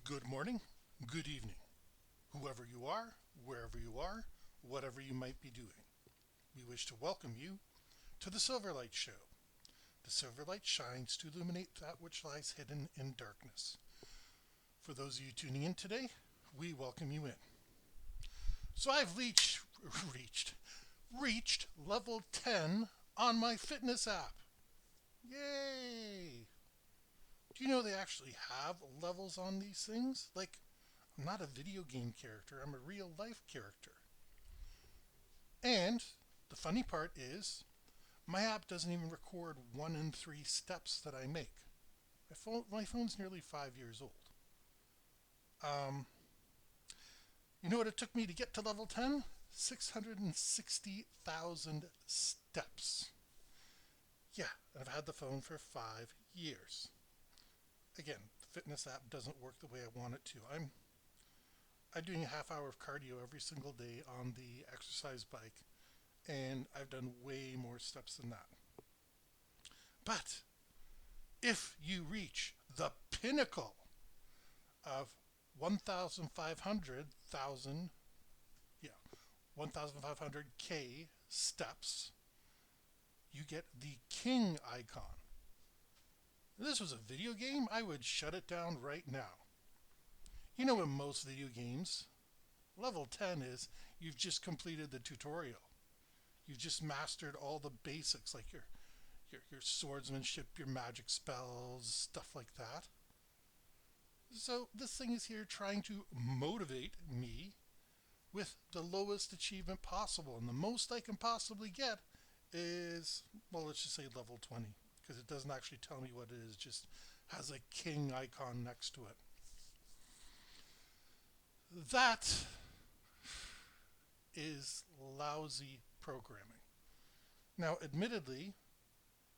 Good morning, good evening, whoever you are, wherever you are, whatever you might be doing. We wish to welcome you to the Silverlight Show. The Silverlight shines to illuminate that which lies hidden in darkness. For those of you tuning in today, we welcome you in. So I've reached level 10 on my fitness app. Yay! Do you know they actually have levels on these things? Like, I'm not a video game character, I'm a real life character. And the funny part is, my app doesn't even record 1 in 3 steps that I make. My phone's nearly 5 years old. Um, you know what it took me to get to level 10? 660,000 steps. Yeah, I've had the phone for 5 years. Again, the fitness app doesn't work the way I want it to. I'm doing a half hour of cardio every single day on the exercise bike, and I've done way more steps than that. But if you reach the pinnacle of 1,500,000, yeah, 1,500K steps, you get the king icon. If this was a video game, I would shut it down right now. You know, in most video games, level 10 is you've just completed the tutorial. You've just mastered all the basics, like your swordsmanship, your magic spells, stuff like that. So this thing is here trying to motivate me with the lowest achievement possible. And the most I can possibly get is, well, let's just say level 20, because it doesn't actually tell me what it is, just has a king icon next to it. That is lousy programming. Now, admittedly,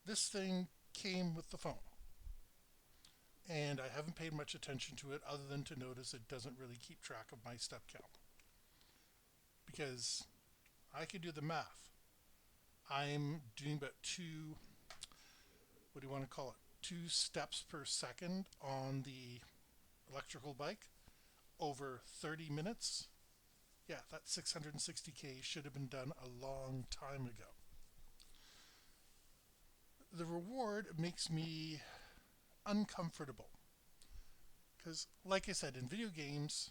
this thing came with the phone, and I haven't paid much attention to it other than to notice it doesn't really keep track of my step count. Because I can do the math. I'm doing about what do you want to call it? 2 steps per second on the electrical bike over 30 minutes. Yeah, that 660K should have been done a long time ago. The reward makes me uncomfortable. Because, like I said, in video games,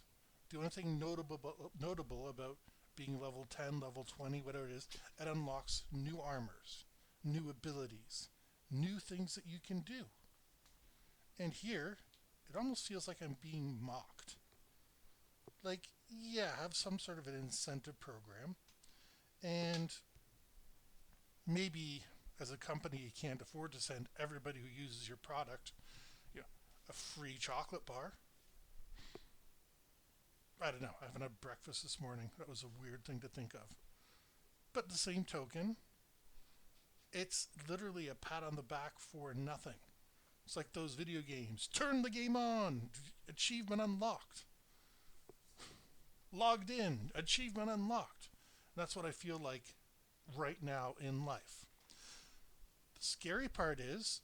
the only thing notable about being level 10, level 20, whatever it is, it unlocks new armors, new abilities, new things that you can do. And here, it almost feels like I'm being mocked. Like, yeah, have some sort of an incentive program, and maybe as a company you can't afford to send everybody who uses your product, you know, a free chocolate bar. I don't know. I haven't had breakfast this morning. That was a weird thing to think of. But the same token, it's literally a pat on the back for nothing. It's like those video games. Turn the game on. Achievement unlocked. Logged in. Achievement unlocked. That's what I feel like right now in life. The scary part is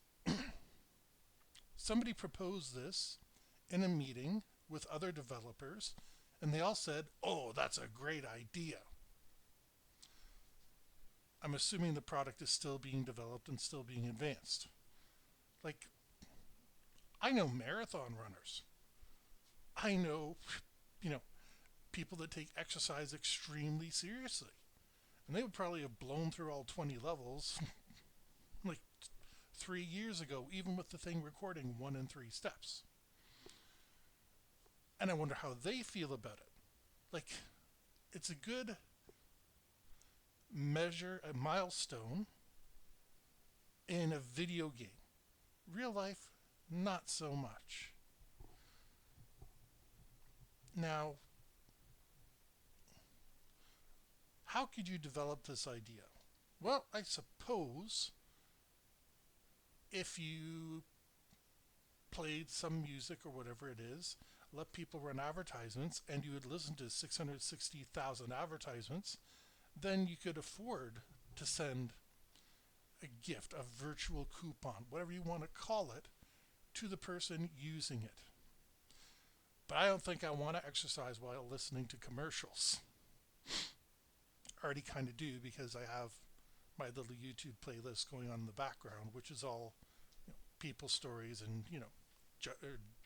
somebody proposed this in a meeting with other developers, and they all said, "Oh, that's a great idea." I'm assuming the product is still being developed and still being advanced. Like, I know marathon runners. I know, you know, people that take exercise extremely seriously. And they would probably have blown through all 20 levels like 3 years ago, even with the thing recording 1 in 3 steps. And I wonder how they feel about it. Like, it's a good measure, a milestone in a video game. Real life, not so much. Now, how could you develop this idea? Well, I suppose if you played some music or whatever it is, let people run advertisements, and you would listen to 660,000 advertisements, then you could afford to send a gift, a virtual coupon, whatever you want to call it, to the person using it. But I don't think I want to exercise while listening to commercials. I already kind of do because I have my little YouTube playlist going on in the background, which is all people stories and,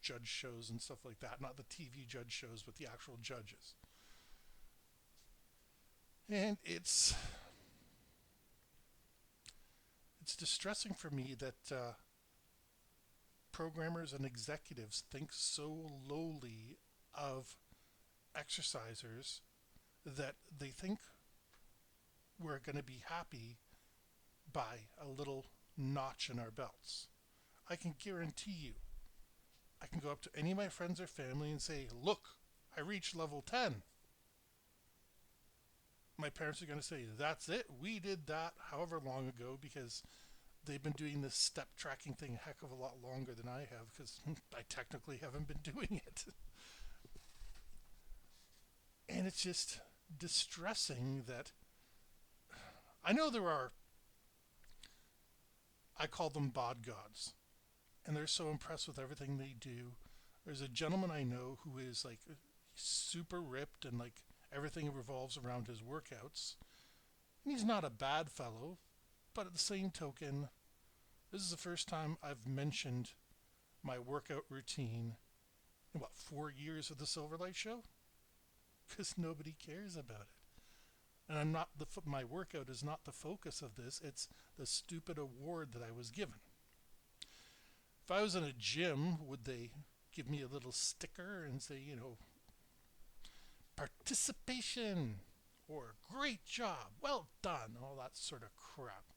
judge shows and stuff like that. Not the TV judge shows, but the actual judges. And it's distressing for me that programmers and executives think so lowly of exercisers that they think we're going to be happy by a little notch in our belts. I can guarantee you, I can go up to any of my friends or family and say, look, I reached level 10. My parents are going to say, that's it. We did that however long ago because they've been doing this step tracking thing a heck of a lot longer than I have because I technically haven't been doing it. And it's just distressing that I know there are, I call them bod gods, and they're so impressed with everything they do. There's a gentleman I know who is like super ripped and like everything revolves around his workouts. And he's not a bad fellow, but at the same token, this is the first time I've mentioned my workout routine in 4 years of the Silverlight Show? Because nobody cares about it. And my workout is not the focus of this, it's the stupid award that I was given. If I was in a gym, would they give me a little sticker and say, participation or great job, well done, all that sort of crap?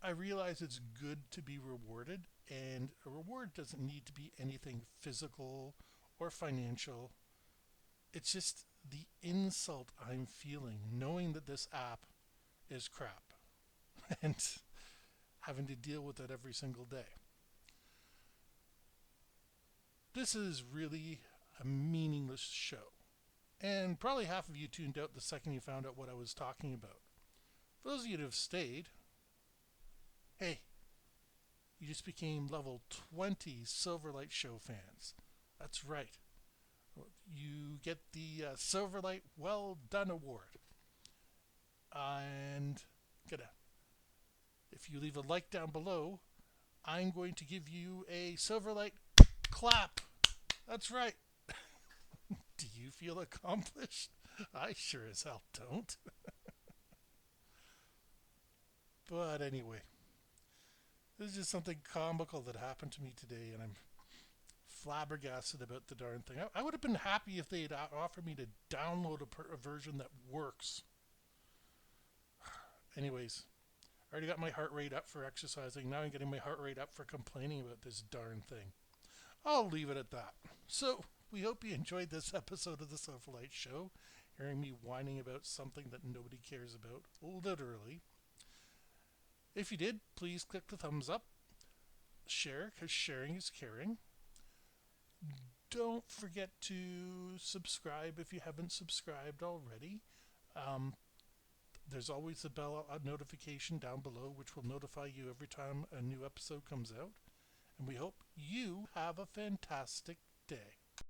I realize it's good to be rewarded, and a reward doesn't need to be anything physical or financial. It's just the insult I'm feeling knowing that this app is crap and having to deal with it every single day. This is really a meaningless show. And probably half of you tuned out the second you found out what I was talking about. For those of you that have stayed, hey, you just became level 20 Silverlight Show fans. That's right. You get the Silverlight Well Done Award. And if you leave a like down below, I'm going to give you a Silverlight clap. That's right. Do you feel accomplished? I sure as hell don't. But anyway, this is just something comical that happened to me today, and I'm flabbergasted about the darn thing. I would have been happy if they had offered me to download a version that works. Anyways, I already got my heart rate up for exercising. Now I'm getting my heart rate up for complaining about this darn thing. I'll leave it at that. So, we hope you enjoyed this episode of the Silverlight Show, hearing me whining about something that nobody cares about, literally. If you did, please click the thumbs up. Share, because sharing is caring. Don't forget to subscribe if you haven't subscribed already. There's always a bell notification down below which will notify you every time a new episode comes out. And we hope you have a fantastic day.